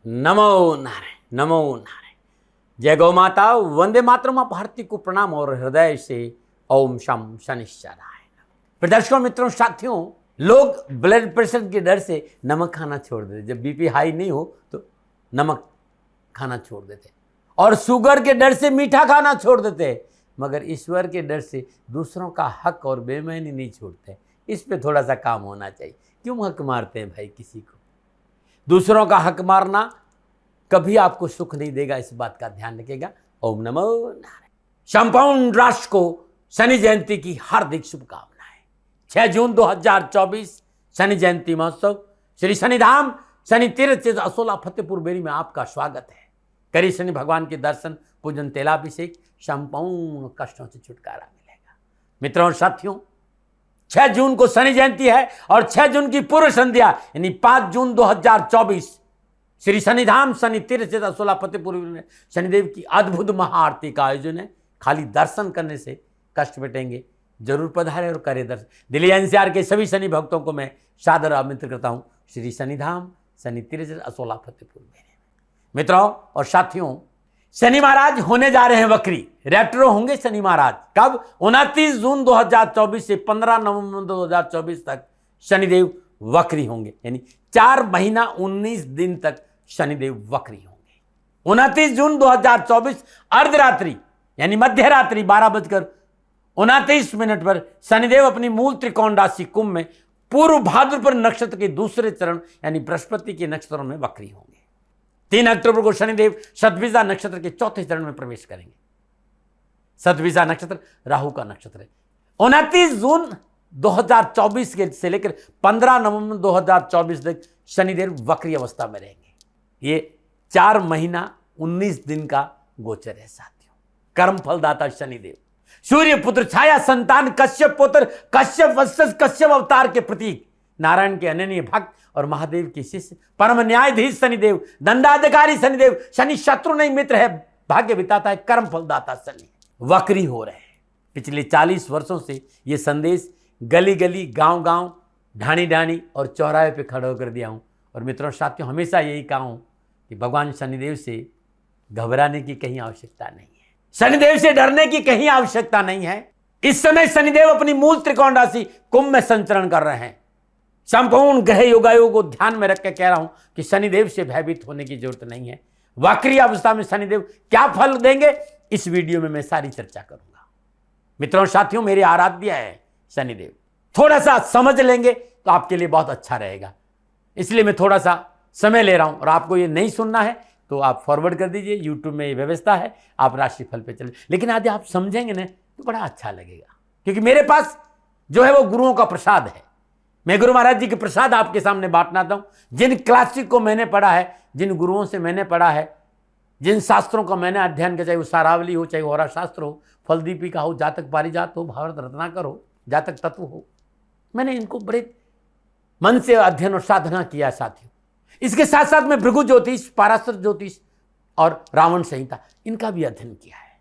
नमो नारायण, नमो नारायण। जय गौ माता, वंदे मातरम। भारती को प्रणाम और हृदय से ओम शम शनिश्चराय। दर्शकों, मित्रों, साथियों, लोग ब्लड प्रेशर के डर से नमक खाना छोड़ देते। जब बीपी हाई नहीं हो तो नमक खाना छोड़ देते, और शुगर के डर से मीठा खाना छोड़ देते, मगर ईश्वर के डर से दूसरों का हक और बेईमानी नहीं छोड़ते। इस पे थोड़ा सा काम होना चाहिए। क्यों हक मारते हैं भाई किसी को? दूसरों का हक मारना कभी आपको सुख नहीं देगा, इस बात का ध्यान रखिएगा। ओम नमो नारायण। संपूर्ण राष्ट्र को शनि जयंती की हार्दिक शुभकामनाएं। 6 जून 2024 शनि जयंती महोत्सव श्री शनिधाम शनि तीर्थ असोला फतेहपुर बेरी में आपका स्वागत है। करिए शनि भगवान के दर्शन, पूजन, तेलाभिषेक, संपूर्ण कष्टों से छुटकारा मिलेगा। मित्रों और साथियों, 6 जून को शनि जयंती है और 6 जून की पूर्व संध्या यानी 5 जून 2024 श्री शनिधाम शनि तीर्थ असोला फतेहपुर में शनिदेव की अद्भुत महाआरती का आयोजन है। खाली दर्शन करने से कष्ट मिटेंगे। जरूर पधारे और करें दर्शन। दिल्ली एनसीआर के सभी शनि भक्तों को मैं सादर आमंत्रित करता हूं श्री शनिधाम शनि तीर्थ असोला फतेहपुर में। मित्रों और साथियों, शनि महाराज होने जा रहे हैं वक्री। रेट्रो होंगे शनि महाराज। कब? 29 जून 2024 से 15 नवंबर 2024 तक शनिदेव वक्री होंगे, यानी 4 महीना 19 दिन तक शनिदेव वक्री होंगे। 29 जून 2024 अर्धरात्रि यानी मध्य रात्रि 12:29 पर शनिदेव अपनी मूल त्रिकोण राशि कुंभ में पूर्व भाद्रपद नक्षत्र के दूसरे चरण यानी बृहस्पति के नक्षत्रों में वक्री होंगे। 3 अक्टूबर को शनिदेव शतभिषा नक्षत्र के चौथे चरण में प्रवेश करेंगे। शतभिषा नक्षत्र राहु का नक्षत्र है। 29 जून 2024 के से लेकर 15 नवंबर 2024 तक शनिदेव वक्री अवस्था में रहेंगे। ये 4 महीना 19 दिन का गोचर है साथियों। कर्म फलदाता शनिदेव, सूर्य पुत्र, छाया संतान, कश्यप पुत्र, कश्यप वंशज, कश्यप अवतार के प्रतीक, नारायण के अनन्य भक्त और महादेव के शिष्य, परम न्यायाधीश शनिदेव, दंडाधिकारी शनिदेव, शनि शत्रु नहीं मित्र है, भाग्य बिताता है, कर्म फलदाता शनि वक्री हो रहे हैं। पिछले 40 वर्षों से ये संदेश गली गली, गांव गांव, ढाणी ढाणी और चौराहे पे खड़ा होकर दिया हूं। और मित्रों साथियों, हमेशा यही कहा हूं कि भगवान शनिदेव से घबराने की कहीं आवश्यकता नहीं है, शनिदेव से डरने की कहीं आवश्यकता नहीं है। इस समय शनिदेव अपनी मूल त्रिकोण राशि कुंभ में संचरण कर रहे हैं। संपूर्ण ग्रह योगायोग को ध्यान में रख के कह रहा हूं कि शनिदेव से भयभीत होने की जरूरत नहीं है। वक्री अवस्था में शनिदेव क्या फल देंगे, इस वीडियो में मैं सारी चर्चा करूंगा। मित्रों साथियों, मेरे आराध्य है शनिदेव। थोड़ा सा समझ लेंगे तो आपके लिए बहुत अच्छा रहेगा, इसलिए मैं थोड़ा सा समय ले रहा हूं। और आपको ये नहीं सुनना है तो आप फॉरवर्ड कर दीजिए, यूट्यूब में ये व्यवस्था है, आप राशिफल पे चले। लेकिन यदि आप समझेंगे ना तो बड़ा अच्छा लगेगा, क्योंकि मेरे पास जो है वो गुरुओं का प्रसाद है। मैं गुरु महाराज जी के प्रसाद आपके सामने बांटना चाहता हूं। जिन क्लासिक को मैंने पढ़ा है, जिन गुरुओं से मैंने पढ़ा है, जिन शास्त्रों का मैंने अध्ययन किया, चाहे वो सारावली हो, चाहे होरा शास्त्र हो, फलदीपिका हो, जातक पारिजात हो, भारत रत्नाकर हो, जातक तत्व हो, मैंने इनको बड़े मन से अध्ययन और साधना किया साथियों। इसके साथ साथ मैं भृगु ज्योतिष, पाराशर ज्योतिष और रावण संहिता, इनका भी अध्ययन किया है।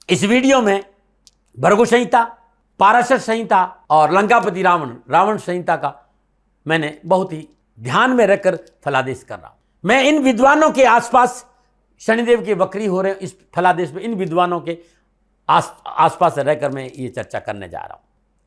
इस वीडियो में भृगु संहिता, पाराशर संहिता और लंकापति रावण संहिता का मैंने बहुत ही ध्यान में रखकर फलादेश कर रहा हूं। मैं इन विद्वानों के आसपास, शनिदेव के वक्री हो रहे हैं इस फलादेश में, इन विद्वानों के आसपास रहकर मैं ये चर्चा करने जा रहा हूं।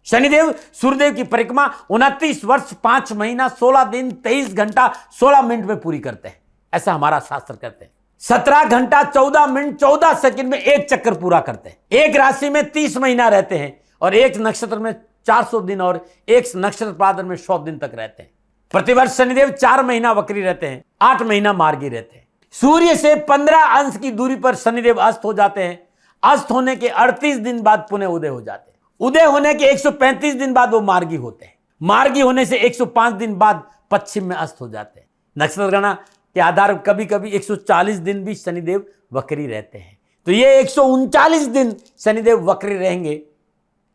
शनिदेव सूर्यदेव की परिक्रमा 29 वर्ष 5 महीना 16 दिन 23 घंटा 16 मिनट में पूरी करते हैं, ऐसा हमारा शास्त्र कहते हैं। 17 घंटा 14 मिनट 14 सेकंड में एक चक्कर पूरा करते हैं। एक राशि में 30 महीना रहते हैं और एक नक्षत्र में 400 दिन और एक नक्षत्र पादर में 100 दिन तक रहते हैं। प्रतिवर्ष शनिदेव 4 महीना वक्री रहते हैं, 8 महीना मार्गी रहते हैं। सूर्य से 15 अंश की दूरी पर शनिदेव अस्त हो जाते हैं। अस्त होने के 38 दिन बाद पुनः उदय हो जाते हैं। उदय होने के 135 दिन बाद वो मार्गी होते हैं। मार्गी होने से 105 दिन बाद पश्चिम में अस्त हो जाते हैं। नक्षत्र गणना के आधार पर कभी कभी 140 दिन भी शनिदेव वक्री रहते हैं। तो ये 139 दिन शनिदेव वक्री रहेंगे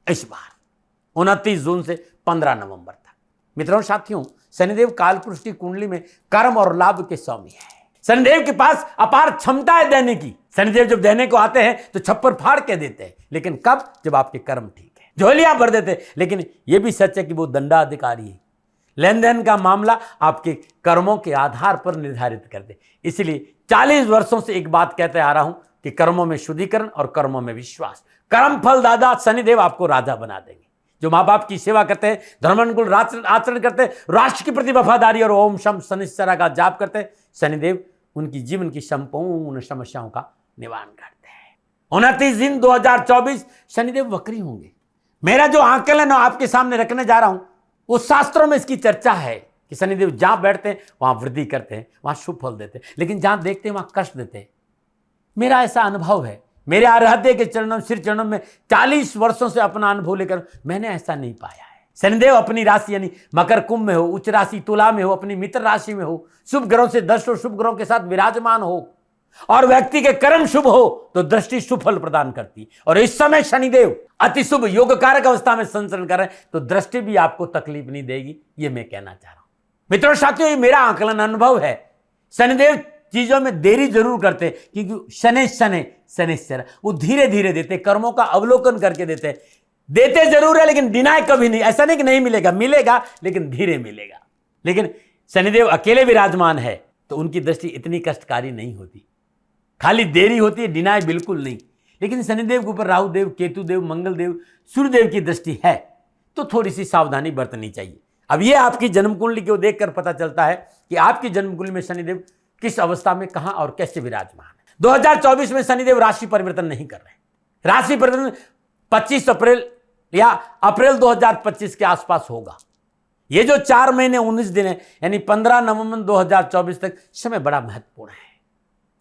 इस बार 29 जून से 15 नवंबर तक। मित्रों साथियों, शनिदेव कालपुरुष की कुंडली में कर्म और लाभ के स्वामी है। शनिदेव के पास अपार क्षमता है देने की। शनिदेव जब देने को आते हैं तो छप्पर फाड़ के देते हैं, लेकिन कब? जब आपके कर्म ठीक है, झोलियां भर देते हैं। लेकिन यह भी सच है कि वो दंडाधिकारी है, लेन देन का मामला आपके कर्मों के आधार पर निर्धारित करते। इसलिए 40 वर्षों से एक बात कहते आ रहा हूं कि कर्मों में शुद्धिकरण और कर्मों में विश्वास। कर्म फल दादा शनिदेव आपको राजा बना देंगे। जो माँ बाप की सेवा करते हैं, धर्मानुकूल आचरण करते हैं, राष्ट्र के प्रति वफादारी और ओम शम शनिश्चरा का जाप करते हैं, शनिदेव उनकी जीवन की संपूर्ण समस्याओं का निवारण करते हैं। 29 दिन 2024 शनिदेव वक्री होंगे। मेरा जो आकलन आपके सामने रखने जा रहा हूं, उस शास्त्रों में इसकी चर्चा है कि शनिदेव जहां बैठते हैं वहां वृद्धि करते हैं, वहां शुभ फल देते हैं, लेकिन जहां देखते हैं वहां कष्ट देते हैं। मेरा ऐसा अनुभव है, मेरे आराध्य के चरणों सिर चरणों में 40 वर्षों से अपना अनुभव लेकर मैंने ऐसा नहीं पाया है। शनिदेव अपनी राशि यानी मकर कुंभ में हो, उच्च राशि तुला में हो, अपनी मित्र राशि में हो, शुभ ग्रहों से 10 शुभ ग्रहों के साथ विराजमान हो और व्यक्ति के कर्म शुभ हो तो दृष्टि शुभ फल प्रदान करती। और इस समय शनिदेव अति शुभ योग कारक अवस्था में संचरण कर रहे हैं तो दृष्टि भी आपको तकलीफ नहीं देगी, ये मैं कहना चाह रहा हूं। मित्रों साथियों, ये मेरा आकलन अनुभव है। शनिदेव चीजों में देरी जरूर करते क्योंकि शनिश्चर वो धीरे धीरे देते, कर्मों का अवलोकन करके देते जरूर है लेकिन डिनाय कभी नहीं। ऐसा नहीं कि नहीं मिलेगा, मिलेगा लेकिन धीरे मिलेगा। लेकिन शनिदेव अकेले विराजमान है तो उनकी दृष्टि इतनी कष्टकारी नहीं होती, खाली देरी होती है, डिनाय बिल्कुल नहीं। लेकिन शनिदेव के ऊपर राहुदेव, केतुदेव, मंगलदेव, सूर्यदेव की दृष्टि है तो थोड़ी सी सावधानी बरतनी चाहिए। अब ये आपकी जन्म कुंडली को देखकर पता चलता है कि आपकी जन्म कुंडली में शनिदेव किस अवस्था में, कहां और कैसे विराजमान है। 2024 में शनिदेव राशि परिवर्तन नहीं कर रहे। राशि परिवर्तन 25 अप्रैल या अप्रैल 2025 के आसपास होगा। ये जो 4 महीने 19 दिन है यानी 15 नवंबर 2024 तक समय बड़ा महत्वपूर्ण है।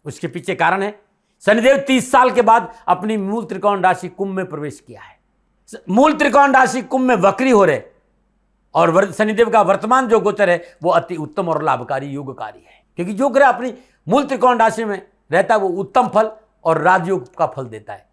उसके पीछे कारण है शनिदेव 30 साल के बाद अपनी मूल त्रिकोण राशि कुंभ में प्रवेश किया है। मूल त्रिकोण राशि कुंभ में वक्री हो रहे और शनिदेव का वर्तमान जो गोचर है वो अति उत्तम और लाभकारी योगकारी है, क्योंकि जो ग्रह अपनी मूल त्रिकोण राशि में रहता है वो उत्तम फल और राजयोग का फल देता है।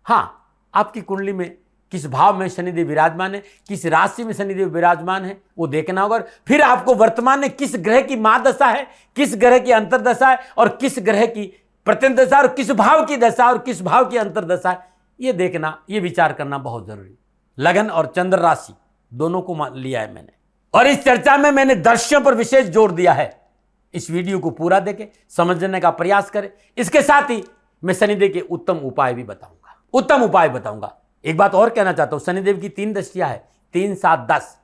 हाँ, आपकी कुंडली में किस भाव में शनिदेव विराजमान है, किस राशि में शनिदेव विराजमान है वो देखना होगा। फिर आपको वर्तमान में किस ग्रह की महादशा है, किस ग्रह की अंतर्दशा है और किस ग्रह की प्रत्यंतदशा और किस भाव की दशा और किस भाव की अंतर्दशा है, ये देखना, ये विचार करना बहुत जरूरी। लगन और चंद्र राशि दोनों को लिया है मैंने, और इस चर्चा में मैंने दृश्यों पर विशेष जोर दिया है। इस वीडियो को पूरा देखें, समझने का प्रयास करें। इसके साथ ही मैं शनिदेव के उत्तम उपाय भी बताऊंगा। एक बात और कहना चाहता हूं, शनिदेव की 3 दृष्टियां है, 3, 7, 10।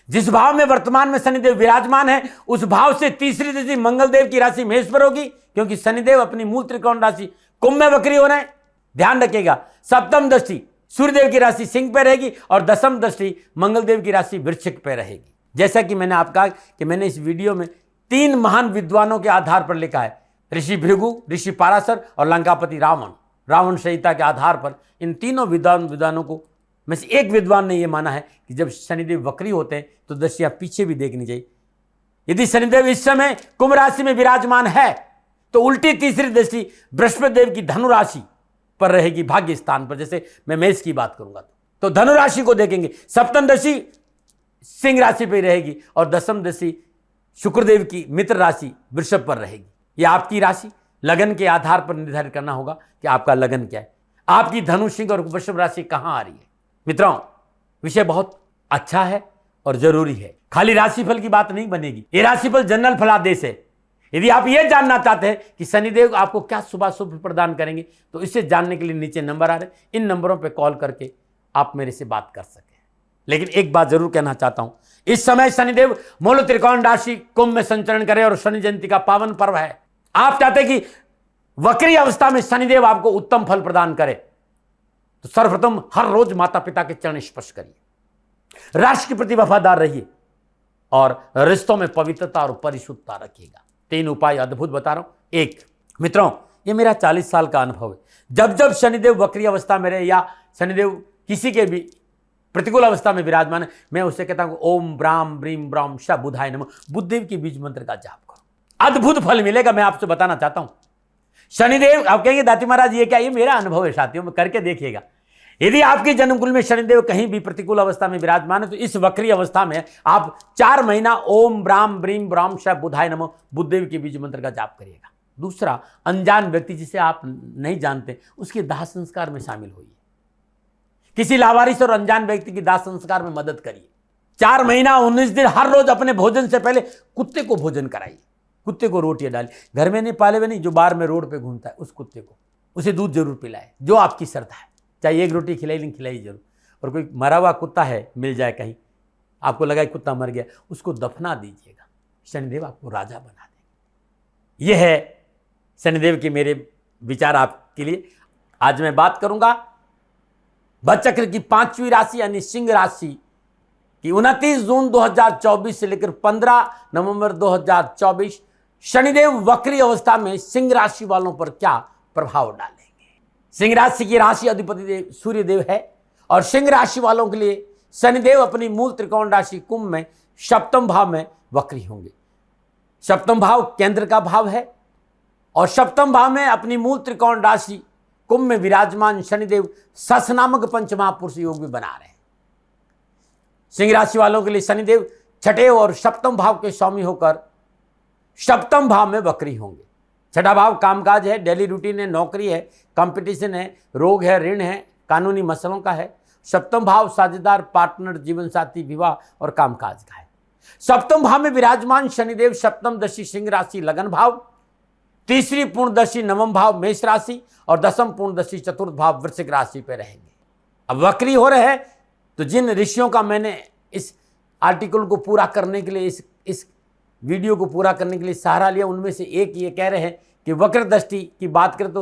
जिस भाव में वर्तमान में शनिदेव विराजमान है उस भाव से तीसरी दृष्टि मंगलदेव की राशि मेष पर होगी, क्योंकि शनिदेव अपनी मूल त्रिकोण राशि कुंभ में वक्री हो रहे हैं। ध्यान रखिएगा। सप्तम दृष्टि सूर्यदेव की राशि सिंह पे रहेगी और दशम दृष्टि मंगलदेव की राशि वृश्चिक पे रहेगी। जैसा कि मैंने आपको कहा कि मैंने इस वीडियो में 3 महान विद्वानों के आधार पर लिखा है, ऋषि भृगु, ऋषि पाराशर और लंकापति रावण संहिता के आधार पर इन तीनों विद्वानों को में से एक विद्वान ने यह माना है कि जब शनिदेव वक्री होते हैं तो दृष्टियां पीछे भी देखनी चाहिए। यदि शनिदेव इस समय कुंभ राशि में विराजमान है तो उल्टी तीसरी दृष्टि बृहस्पति देव की धनु राशि पर रहेगी, भाग्य स्थान पर। जैसे मैं मेष की बात करूंगा तो धनु राशि को देखेंगे, सप्तम दृष्टि सिंह राशि पर रहेगी और दशम दृष्टि शुक्रदेव की मित्र राशि वृषभ पर रहेगी। यह आपकी राशि लगन के आधार पर निर्धारित करना होगा कि आपका लगन क्या है, आपकी धनु, सिंह और वृषभ राशि कहां आ रही है। मित्रों, विषय बहुत अच्छा है और जरूरी है। खाली राशिफल की बात नहीं बनेगी, ये राशिफल जनरल फलादेश है। यदि आप ये जानना चाहते हैं कि शनिदेव आपको क्या शुभ प्रदान करेंगे तो इसे जानने के लिए नीचे नंबर आ रहे हैं, इन नंबरों पर कॉल करके आप मेरे से बात कर सकें। लेकिन एक बात जरूर कहना चाहता हूं, इस समय शनिदेव मूल त्रिकोण राशि कुंभ में संचरण करे और शनि जयंती का पावन पर्व है। आप चाहते हैं कि वक्री अवस्था में शनिदेव आपको उत्तम फल प्रदान करे तो सर्वप्रथम हर रोज माता पिता के चरण स्पर्श करिए, राष्ट्र के प्रति वफादार रहिए और रिश्तों में पवित्रता और परिशुद्धता रखिएगा। 3 उपाय अद्भुत बता रहा हूं। 1, मित्रों, ये मेरा 40 साल का अनुभव है। जब शनिदेव वक्री अवस्था में रहे या शनिदेव किसी के भी प्रतिकूल अवस्था में विराजमान है, मैं उससे कहता हूं ओम ब्राम ब्रीम ब्राम श बुधाय नमः, बुद्धदेव की बीज मंत्र का जाप करो, अद्भुत फल मिलेगा। मैं आपसे बताना चाहता हूं शनिदेव, आप कहेंगे दाती महाराज ये क्या, ये मेरा अनुभव है साथियों, में करके देखिएगा। यदि आपकी जन्मकुल में शनिदेव कहीं भी प्रतिकूल अवस्था में विराजमान है तो इस वक्री अवस्था में आप 4 महीना ओम ब्राम ब्रीम ब्राम श बुधाय नमः बुद्धदेव के बीज मंत्र का जाप करिएगा। दूसरा, अनजान व्यक्ति जिसे आप नहीं जानते उसके दाह संस्कार में शामिल होइए, किसी लावारिस और अनजान व्यक्ति की दाह संस्कार में मदद करिए। 4 महीना 19 दिन हर रोज अपने भोजन से पहले कुत्ते को भोजन कराइए, कुत्ते को रोटियां डालिए, घर में नहीं पाले हुए नहीं, जो बाहर में रोड पे घूमता है उस कुत्ते को, उसे दूध जरूर पिलाए, जो आपकी श्रद्धा है, चाहे एक रोटी खिलाई नहीं खिलाई जरूर। और कोई मरा हुआ कुत्ता है मिल जाए कहीं, आपको लगा कुत्ता मर गया, उसको दफना दीजिएगा, शनिदेव आपको राजा बना देंगे। यह है शनिदेव के मेरे विचार आपके लिए। आज मैं बात करूंगा बचक्र की 5वीं राशि यानी सिंह राशि कि 29 जून 2024 से लेकर 15 नवंबर 2024 शनिदेव वक्री अवस्था में सिंह राशि वालों पर क्या प्रभाव डालेंगे। सिंह राशि की राशि अधिपति देव सूर्य देव है और सिंह राशि वालों के लिए शनिदेव अपनी मूल त्रिकोण राशि कुंभ में सप्तम भाव में वक्री होंगे। सप्तम भाव केंद्र का भाव है और सप्तम भाव में अपनी मूल त्रिकोण राशि कुंभ में विराजमान शनिदेव सस नामक पंचमहापुरुष योग भी बना रहे हैं। सिंह राशि वालों के लिए शनिदेव छठे और सप्तम भाव के स्वामी होकर सप्तम भाव में वक्री होंगे। छठा भाव कामकाज है, डेली रूटीन है, नौकरी है, कंपटीशन है, रोग है, ऋण है, कानूनी मसलों का है। सप्तम भाव साझेदार, पार्टनर, जीवन साथी, विवाह और कामकाज का है। सप्तम भाव में विराजमान शनिदेव सप्तम दशी सिंह राशि लगन भाव, तीसरी पूर्णदशी नवम भाव मेष राशि और दसम पूर्णदशी चतुर्थ भाव वृश्चिक राशि पे रहेंगे। अब वक्री हो रहे हैं तो जिन ऋषियों का मैंने इस आर्टिकल को पूरा करने के लिए इस वीडियो को पूरा करने के लिए सहारा लिया, उनमें से एक ये कह रहे हैं कि वक्र दृष्टि की बात करें तो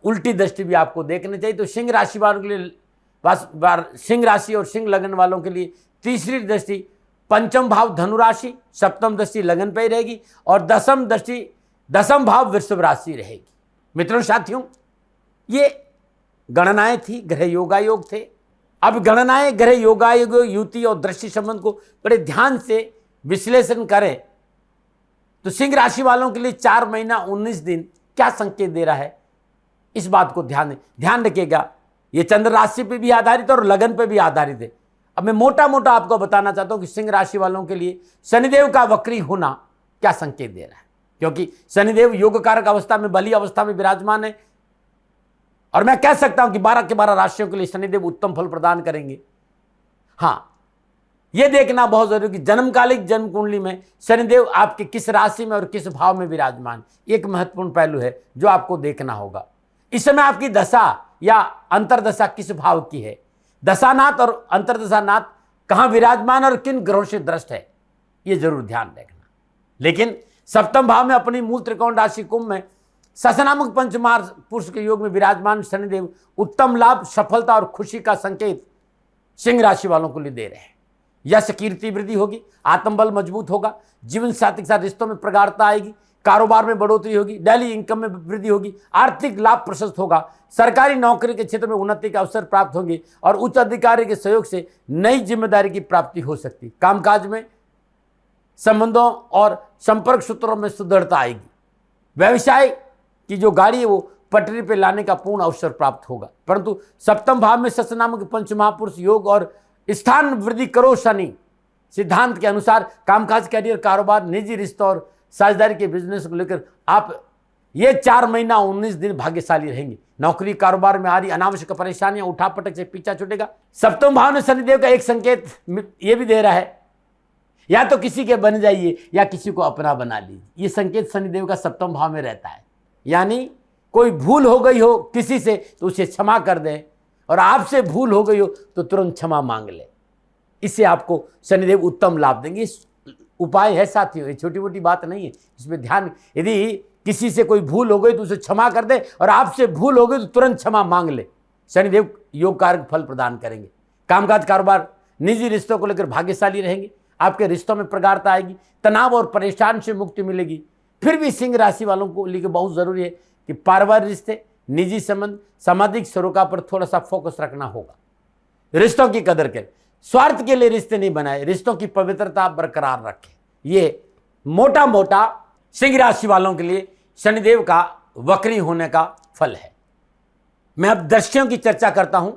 उल्टी दृष्टि भी आपको देखनी चाहिए। तो सिंह राशि वालों के लिए सिंह राशि और सिंह लगन वालों के लिए तीसरी दृष्टि पंचम भाव धनु राशि, सप्तम दृष्टि लगन पे रहेगी और दसम भाव वृषभ राशि रहेगी। मित्रों साथियों, ये गणनाएं थी, ग्रह योगायोग थे। अब गणनाएं ग्रह योगायोग युति और दृष्टि संबंध को बड़े ध्यान से विश्लेषण करें तो सिंह राशि वालों के लिए 4 महीना 19 दिन क्या संकेत दे रहा है, इस बात को ध्यान रखिएगा। ये चंद्र राशि पे भी आधारित और लगन पे भी आधारित है। अब मैं मोटा मोटा आपको बताना चाहता हूं कि सिंह राशि वालों के लिए शनिदेव का वक्री होना क्या संकेत दे रहा है, क्योंकि शनिदेव योग कारक अवस्था में, बली अवस्था में विराजमान है और मैं कह सकता हूं कि 12 के 12 राशियों के लिए शनिदेव उत्तम फल प्रदान करेंगे। हाँ, यह देखना बहुत जरूरी कि जन्मकालिक जन्म कुंडली में शनिदेव आपके किस राशि में और किस भाव में विराजमान, एक महत्वपूर्ण पहलू है जो आपको देखना होगा। इस समय आपकी दशा या अंतरदशा किस भाव की है, दशानाथ और अंतरदशानाथ कहां विराजमान और किन ग्रहों से दृष्ट है, यह जरूर ध्यान रखना। लेकिन सप्तम भाव में अपनी मूल त्रिकोण राशि कुंभ में ससनामक पंचमहापुरुष के योग में विराजमान शनिदेव उत्तम लाभ, सफलता और खुशी का संकेत सिंह राशि वालों को लिए दे रहे हैं। यश कीर्ति वृद्धि होगी, आत्मबल मजबूत होगा, जीवन साथी के साथ रिश्तों में प्रगाढ़ता आएगी, कारोबार में बढ़ोतरी होगी, डेली इनकम में वृद्धि होगी, आर्थिक लाभ प्रशस्त होगा, सरकारी नौकरी के क्षेत्र में उन्नति के अवसर प्राप्त होंगे और उच्च अधिकारी के सहयोग से नई जिम्मेदारी की प्राप्ति हो सकती। कामकाज में संबंधों और संपर्क सूत्रों में सुदृढ़ता आएगी। व्यवसाय की जो गाड़ी है वो पटरी पर लाने का पूर्ण अवसर प्राप्त होगा। परंतु सप्तम भाव में ससनामक पंचमहापुरुष योग और स्थान वृद्धि करो शनि सिद्धांत के अनुसार कामकाज, करियर, कारोबार, निजी रिश्तों और साझेदारी के बिजनेस को लेकर आप ये 4 महीना 19 दिन भाग्यशाली रहेंगे। नौकरी कारोबार में आ रही अनावश्यक परेशानियां, उठापटक से पीछा छूटेगा। सप्तम भाव में शनिदेव का एक संकेत ये भी दे रहा है, या तो किसी के बन जाइए या किसी को अपना बना लीजिए। ये संकेत शनिदेव का सप्तम भाव में रहता है, यानी कोई भूल हो गई हो किसी से तो उसे क्षमा कर दें और आपसे भूल हो गई हो तो तुरंत क्षमा मांग ले। इससे आपको शनिदेव उत्तम लाभ देंगे। उपाय है साथियों, ये छोटी मोटी बात नहीं है, इसमें ध्यान। यदि किसी से कोई भूल हो गई तो उसे क्षमा कर दे और आपसे भूल हो गई तो तुरंत क्षमा मांग ले। शनिदेव योग कारक फल प्रदान करेंगे। कामकाज, कारोबार, निजी रिश्तों को लेकर भाग्यशाली रहेंगे। आपके रिश्तों में प्रगाढ़ता आएगी, तनाव और परेशान से मुक्ति मिलेगी। फिर भी सिंह राशि वालों को लेकर बहुत जरूरी है कि पारिवारिक रिश्ते, निजी संबंध, सामाजिक सरोकार पर थोड़ा सा फोकस रखना होगा। रिश्तों की कदर करें, स्वार्थ के लिए रिश्ते नहीं बनाए, रिश्तों की पवित्रता बरकरार रखें। ये मोटा मोटा सिंह राशि वालों के लिए शनिदेव का वक्री होने का फल है। मैं अब दृष्टियों की चर्चा करता हूं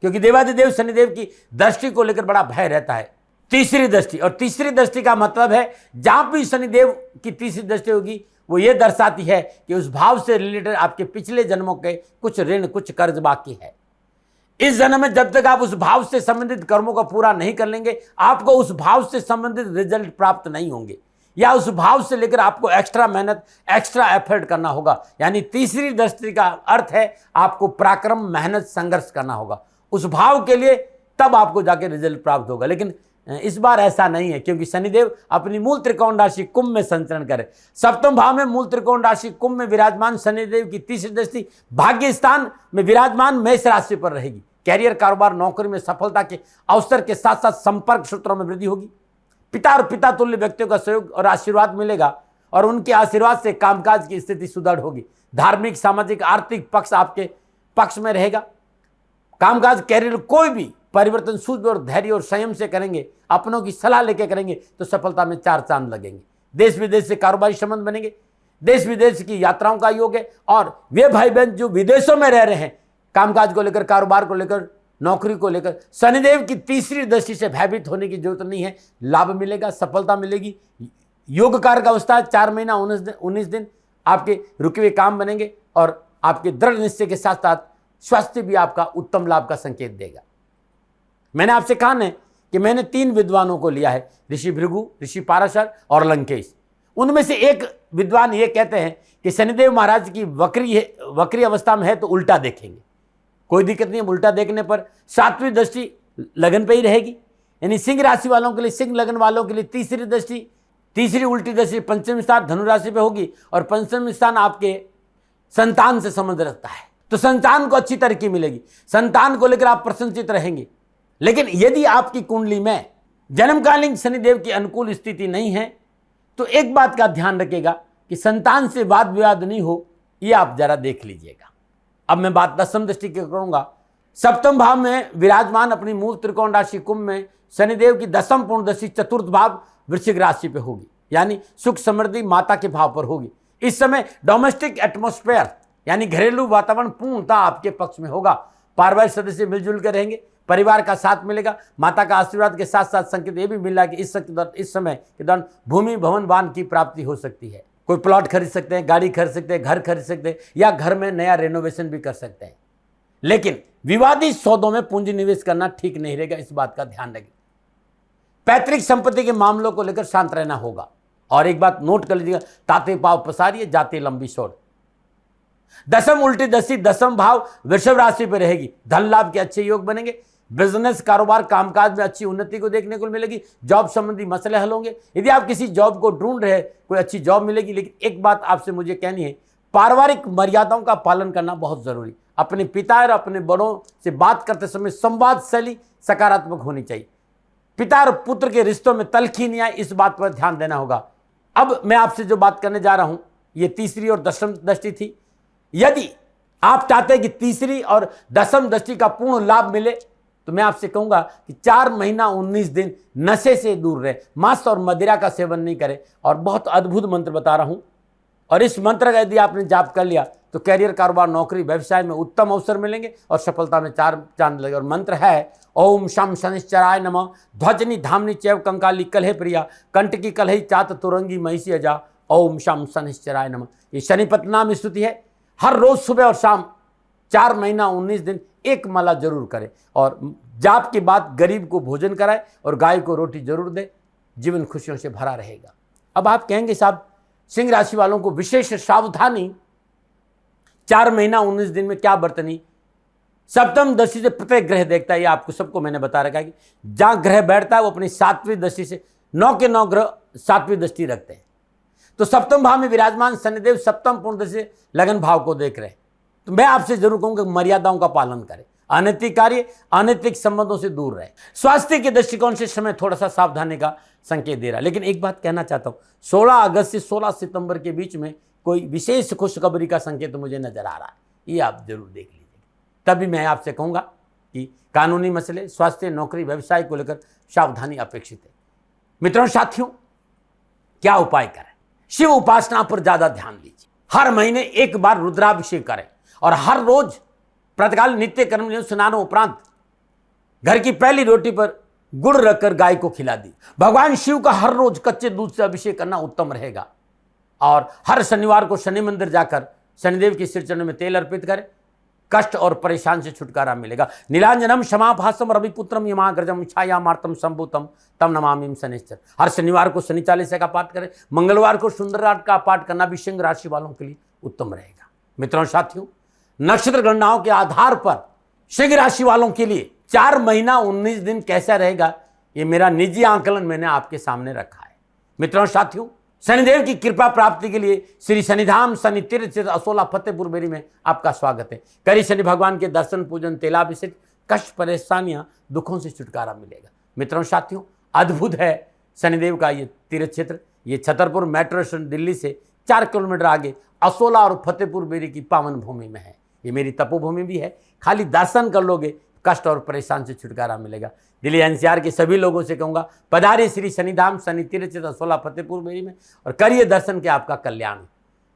क्योंकि देवाधिदेव शनिदेव की दृष्टि को लेकर बड़ा भय रहता है। तीसरी दृष्टि, और तीसरी दृष्टि का मतलब है जहां भी शनिदेव की तीसरी दृष्टि होगी वो ये दर्शाती है कि उस भाव से रिलेटेड आपके पिछले जन्मों के कुछ ऋण, कुछ कर्ज बाकी है। इस जन्म में जब तक आप उस भाव से संबंधित कर्मों को पूरा नहीं कर लेंगे, आपको उस भाव से संबंधित रिजल्ट प्राप्त नहीं होंगे, या उस भाव से लेकर आपको एक्स्ट्रा मेहनत, एक्स्ट्रा एफर्ट करना होगा। यानी तीसरी दृष्टि का अर्थ है आपको पराक्रम, मेहनत, संघर्ष करना होगा उस भाव के लिए, तब आपको जाके रिजल्ट प्राप्त होगा। लेकिन इस बार ऐसा नहीं है, क्योंकि शनिदेव अपनी मूल त्रिकोण राशि कुंभ में संचरण करे। सप्तम भाव में मूल त्रिकोण राशि कुंभ में विराजमान शनिदेव की तीसरी दृष्टि भाग्य स्थान में विराजमान मेष राशि पर रहेगी। कैरियर, कारोबार, नौकरी में सफलता के अवसर के साथ साथ संपर्क सूत्रों में वृद्धि होगी। पिता और पिता तुल्य व्यक्तियों का सहयोग और आशीर्वाद मिलेगा, और उनके आशीर्वाद से कामकाज की स्थिति सुदृढ़ होगी। धार्मिक, सामाजिक, आर्थिक पक्ष आपके पक्ष में रहेगा। कामकाज, कैरियर कोई भी परिवर्तन सूझ और धैर्य और संयम से करेंगे, अपनों की सलाह लेकर करेंगे तो सफलता में 4 चांद लगेंगे। देश विदेश से कारोबारी संबंध बनेंगे, देश विदेश की यात्राओं का योग है। और वे भाई बहन जो विदेशों में रह रहे हैं, कामकाज को लेकर, कारोबार को लेकर, नौकरी को लेकर, शनिदेव की तीसरी दृष्टि से भयभीत होने की जरूरत नहीं है। लाभ मिलेगा, सफलता मिलेगी। योग कारक अवस्था 4 महीना 19 दिन आपके रुके हुए काम बनेंगे, और आपके दृढ़ निश्चय के साथ साथ स्वास्थ्य भी आपका उत्तम लाभ का संकेत देगा। मैंने आपसे कहा न कि मैंने 3 विद्वानों को लिया है, ऋषि भृगु, ऋषि पाराशर और लंकेश। उनमें से एक विद्वान ये कहते हैं कि शनिदेव महाराज की वक्री अवस्था में है तो उल्टा देखेंगे, कोई दिक्कत नहीं है। उल्टा देखने पर 7वीं दृष्टि लगन पे ही रहेगी। यानी सिंह राशि वालों के लिए, सिंह लगन वालों के लिए तीसरी दृष्टि, तीसरी उल्टी दृष्टि पंचम स्थान धनु राशि पे होगी, और पंचम स्थान आपके संतान से संबंध रखता है। तो संतान को अच्छी तरक्की मिलेगी, संतान को लेकर आप प्रसन्नचित रहेंगे। लेकिन यदि आपकी कुंडली में जन्मकालीन शनिदेव की अनुकूल स्थिति नहीं है, तो एक बात का ध्यान रखिएगा कि संतान से वाद विवाद नहीं हो, ये आप जरा देख लीजिएगा। अब मैं बात दसम दृष्टि की करूंगा। सप्तम भाव में विराजमान अपनी मूल त्रिकोण राशि कुंभ में शनिदेव की दसम पूर्ण दृष्टि चतुर्थ भाव वृश्चिक राशि पे होगी, यानी सुख समृद्धि माता के भाव पर होगी। इस समय डोमेस्टिक एटमॉस्फेयर यानी घरेलू वातावरण पूर्णतः आपके पक्ष में होगा। पारिवारिक सदस्य मिलजुल कर रहेंगे, परिवार का साथ मिलेगा। माता का आशीर्वाद के साथ साथ संकेत ये भी मिल रहा है कि इस समय के दौरान भूमि भवन वाहन की प्राप्ति हो सकती है। कोई प्लॉट खरीद सकते हैं, गाड़ी खरीद सकते हैं, घर खरीद सकते हैं, या घर में नया रेनोवेशन भी कर सकते हैं। लेकिन विवादित सौदों में पूंजी निवेश करना ठीक नहीं रहेगा, इस बात का ध्यान रखें। पैतृक संपत्ति के मामलों को लेकर शांत रहना होगा। और एक बात नोट कर लीजिएगा, ताते पाव पसारिए, जाते लंबी शोर। दसम उल्टी दृष्टि दसम भाव वृषभ राशि पर रहेगी। धन लाभ के अच्छे योग बनेंगे। बिजनेस, कारोबार, कामकाज में अच्छी उन्नति को देखने को मिलेगी। जॉब संबंधी मसले हल होंगे। यदि आप किसी जॉब को ढूंढ रहे हैं, कोई अच्छी जॉब मिलेगी। लेकिन एक बात आपसे मुझे कहनी है, पारिवारिक मर्यादाओं का पालन करना बहुत जरूरी। अपने पिता और अपने बड़ों से बात करते समय संवाद शैली सकारात्मक होनी चाहिए। पिता और पुत्र के रिश्तों में तलखी नहीं आए, इस बात पर ध्यान देना होगा। अब मैं आपसे जो बात करने जा रहा हूं, ये तीसरी और दसम दृष्टि थी। यदि आप चाहते हैं कि तीसरी और दसम दृष्टि का पूर्ण लाभ मिले, तो मैं आपसे कहूंगा कि 4 महीना 19 दिन नशे से दूर रहे, मांस और मदिरा का सेवन नहीं करें। और बहुत अद्भुत मंत्र बता रहा हूं, और इस मंत्र का यदि आपने जाप कर लिया तो कैरियर, कारोबार, नौकरी, व्यवसाय में उत्तम अवसर मिलेंगे और सफलता में 4 चांद लगे। और मंत्र है ओम शम शनिश्चराय नमः, ध्वजनी धामनी चैव कंकाली कलहे प्रिया, कंटकी कलही चात तुरंगी महिषी अजा, ओम शम शनिश्चराय नमः। ये शनिपत नाम स्तुति है। हर रोज सुबह और शाम 4 महीना 19 दिन एक माला जरूर करें, और जाप के बाद गरीब को भोजन कराए और गाय को रोटी जरूर दे। जीवन खुशियों से भरा रहेगा। अब आप कहेंगे साहब, सिंह राशि वालों को विशेष सावधानी 4 महीना 19 दिन में क्या बरतनी। सप्तम दृष्टि से प्रत्येक ग्रह देखता है, ये आपको सबको मैंने बता रखा है कि जहां ग्रह बैठता है वो अपनी 7वीं दृष्टि से 9 के 9 ग्रह 7वीं दृष्टि रखते हैं। तो सप्तम भाव में विराजमान शनिदेव सप्तम पूर्ण दृष्टि से लगन भाव को देख रहे हैं। तो मैं आपसे जरूर कहूंगा मर्यादाओं का पालन करें, अनैतिक कार्य, अनैतिक संबंधों से दूर रहे। स्वास्थ्य के दृष्टिकोण से समय थोड़ा सा सावधानी का संकेत दे रहा है। लेकिन एक बात कहना चाहता हूं, 16 अगस्त से 16 सितंबर के बीच में कोई विशेष खुशखबरी का संकेत मुझे नजर आ रहा है, ये आप जरूर देख लीजिए। तभी मैं आपसे कहूंगा कि कानूनी मसले, स्वास्थ्य, नौकरी, व्यवसाय को लेकर सावधानी अपेक्षित है। मित्रों, साथियों, क्या उपाय करें? शिव उपासना पर ज्यादा ध्यान दीजिए। हर महीने एक बार रुद्राभिषेक करें, और हर रोज प्रातःकाल नित्य कर्म स्नानों उपरांत घर की पहली रोटी पर गुड़ रखकर गाय को खिला दी। भगवान शिव का हर रोज कच्चे दूध से अभिषेक करना उत्तम रहेगा। और हर शनिवार को शनि मंदिर जाकर शनिदेव के सिर चरणों में तेल अर्पित करें। कष्ट और परेशान से छुटकारा मिलेगा। नीलांजनम क्षमाभासम रविपुत्रम यमाग्रजम छायामार्तम संभूतम तम नमामिम शनिश्चर। हर शनिवार को शनि चालीसा का पाठ करें, मंगलवार को सुंदरराट का पाठ करना भी सिंह राशि वालों के लिए उत्तम रहेगा। मित्रों साथियों, नक्षत्र गणनाओं के आधार पर सिंह राशि वालों के लिए 4 महीना 19 दिन कैसा रहेगा, ये मेरा निजी आकलन मैंने आपके सामने रखा है। मित्रों साथियों, शनिदेव की कृपा प्राप्ति के लिए श्री शनिधाम शनि तीर्थ क्षेत्र असोला फतेहपुर बेरी में आपका स्वागत है। करी शनि भगवान के दर्शन पूजन तेलाभिषेक, कष्ट परेशानियां दुखों से छुटकारा मिलेगा। मित्रों साथियों, अद्भुत है शनिदेव का ये तीर्थ क्षेत्र। ये छतरपुर मेट्रो स्टेशन दिल्ली से 4 किलोमीटर आगे असोला और फतेहपुर बेरी की पावन भूमि में है। ये मेरी तपोभूमि भी है। खाली दर्शन कर लोगे, कष्ट और परेशान से छुटकारा मिलेगा। दिल्ली एनसीआर के सभी लोगों से कहूंगा, पधारिए श्री शनिधाम शनि तीर्थ क्षेत्र असोला फतेहपुर बेरी में और करिए दर्शन के आपका कल्याण।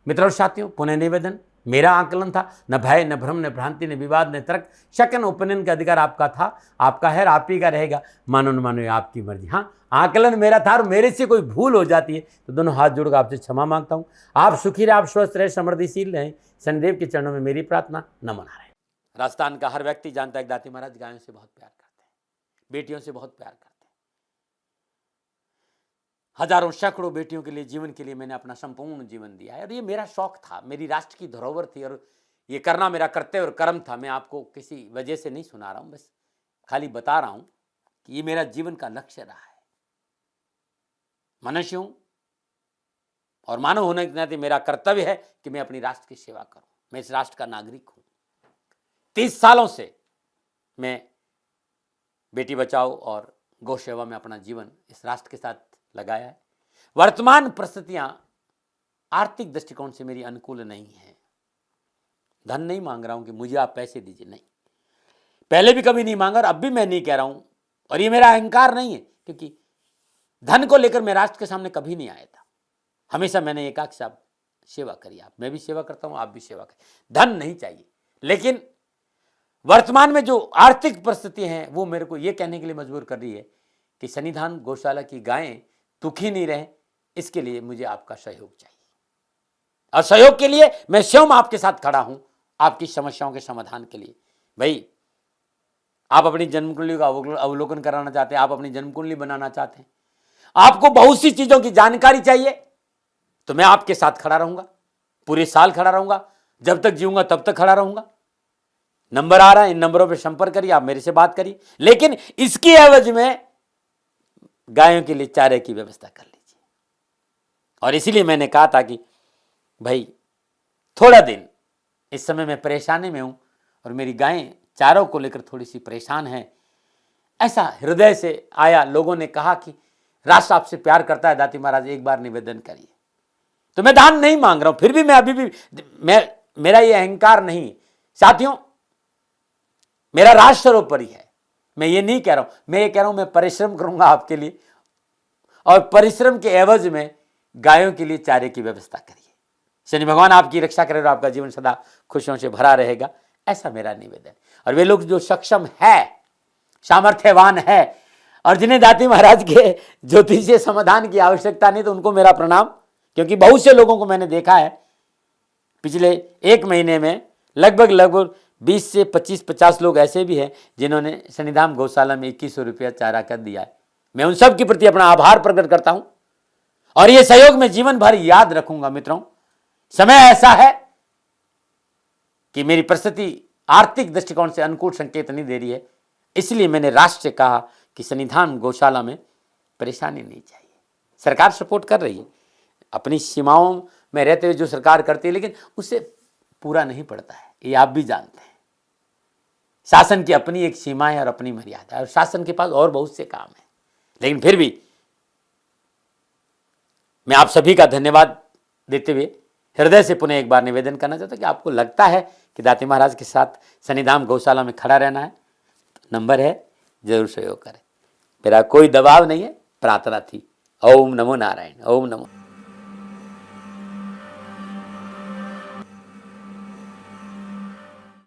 मित्रों साथियों, पुनः निवेदन, मेरा आकलन था, न भय न भ्रम न भ्रांति न विवाद न तर्क, सेकंड ओपिनियन का अधिकार आपका था, आपका है, आप ही का रहेगा। मानो न मानो आपकी मर्जी। हाँ, आकलन मेरा था और मेरे से कोई भूल हो जाती है तो दोनों हाथ जोड़कर आपसे क्षमा मांगता हूँ। आप सुखी रहे, आप स्वस्थ रहे, समृद्धिशील रहें, शनिदेव के चरणों में मेरी प्रार्थना। नमन रहे। राजस्थान का हर व्यक्ति जानता है कि दाती महाराज गायों से बहुत प्यार करते हैं, बेटियों से बहुत प्यार करते हैं। हजारों सैकड़ों बेटियों के लिए, जीवन के लिए मैंने अपना संपूर्ण जीवन दिया है और ये मेरा शौक था, मेरी राष्ट्र की धरोहर थी और ये करना मेरा कर्तव्य और कर्म था। मैं आपको किसी वजह से नहीं सुना रहा हूं, बस खाली बता रहा हूं कि ये मेरा जीवन का लक्ष्य रहा है। मनुष्य हूं और मानव होने के नाते मेरा कर्तव्य है कि मैं अपनी राष्ट्र की सेवा करूं। मैं इस राष्ट्र का नागरिक हूं। 30 सालों से मैं बेटी बचाओ और गौ सेवा में अपना जीवन इस राष्ट्र के साथ लगाया है। वर्तमान परिस्थितियां आर्थिक दृष्टिकोण से मेरी अनुकूल नहीं है। धन नहीं मांग रहा हूं कि मुझे आप पैसे दीजिए, नहीं, पहले भी कभी नहीं मांगा और अब भी मैं नहीं कह रहा हूं। और ये मेरा अहंकार नहीं है, क्योंकि धन को लेकर मैं राष्ट्र के सामने कभी नहीं आया था। हमेशा मैंने एक आख साहब सेवा करी, आप, मैं भी सेवा करता हूं, आप भी सेवा करें। धन नहीं चाहिए, लेकिन वर्तमान में जो आर्थिक परिस्थिति हैं वो मेरे को ये कहने के लिए मजबूर कर रही है कि शनिधाम गौशाला की गायें दुखी नहीं रहे, इसके लिए मुझे आपका सहयोग चाहिए। और सहयोग के लिए मैं स्वयं आपके साथ खड़ा हूं, आपकी समस्याओं के समाधान के लिए। भाई, आप अपनी जन्म कुंडली का अवलोकन कराना चाहते हैं, आप अपनी जन्म कुंडली बनाना चाहते हैं, आपको बहुत सी चीजों की जानकारी चाहिए, तो मैं आपके साथ खड़ा रहूंगा, पूरे साल खड़ा रहूंगा, जब तक जीऊंगा तब तक खड़ा रहूंगा। नंबर आ रहा है, इन नंबरों पे संपर्क करिए, आप मेरे से बात करिए, लेकिन इसकी एवज में गायों के लिए चारे की व्यवस्था कर लीजिए। और इसीलिए मैंने कहा था कि भाई थोड़ा दिन इस समय मैं परेशानी में हूं और मेरी गायें चारों को लेकर थोड़ी सी परेशान हैं। ऐसा हृदय से आया, लोगों ने कहा कि राष्ट्र आपसे प्यार करता है दाती महाराज, एक बार निवेदन करिए। तो मैं दान नहीं मांग रहा हूं, फिर भी मैं अभी भी मेरा ये अहंकार नहीं साथियों, मेरा राष्ट्र सर्वोपरि है। मैं ये नहीं कह रहा हूं, मैं ये कह रहा हूं मैं परिश्रम करूंगा आपके लिए और परिश्रम के एवज में गायों के लिए चारे की व्यवस्था करिए। शनि भगवान आपकी रक्षा करे और आपका जीवन सदा खुशियों से भरा रहेगा, ऐसा मेरा निवेदन। और वे लोग जो सक्षम है, सामर्थ्यवान है और जिन्हें दाती महाराज के ज्योतिषीय समाधान की आवश्यकता नहीं, तो उनको मेरा प्रणाम, क्योंकि बहुत से लोगों को मैंने देखा है पिछले 1 महीने में लगभग 20 से 25-50 लोग ऐसे भी हैं जिन्होंने शनिधाम गौशाला में 2100 रुपया चारा कर दिया है। मैं उन सब के प्रति अपना आभार प्रकट करता हूं और ये सहयोग मैं जीवन भर याद रखूंगा। मित्रों, समय ऐसा है कि मेरी परिस्थिति आर्थिक दृष्टिकोण से अनुकूल संकेत नहीं दे रही है, इसलिए मैंने राष्ट्र से कहा कि शनिधाम गौशाला में परेशानी नहीं चाहिए। सरकार सपोर्ट कर रही है, अपनी सीमाओं में रहते हुए जो सरकार करती है, लेकिन उससे पूरा नहीं पड़ता है, ये आप भी जानते हैं। शासन की अपनी एक सीमा है और अपनी मर्यादा है और शासन के पास और बहुत से काम है, लेकिन फिर भी मैं आप सभी का धन्यवाद देते हुए हृदय से पुनः एक बार निवेदन करना चाहता हूं कि आपको लगता है कि दाती महाराज के साथ शनिधाम गौशाला में खड़ा रहना है, तो नंबर है, जरूर सहयोग करें। मेरा कोई दबाव नहीं है, प्रार्थना थी। ओम नमो नारायण। ओम नमो।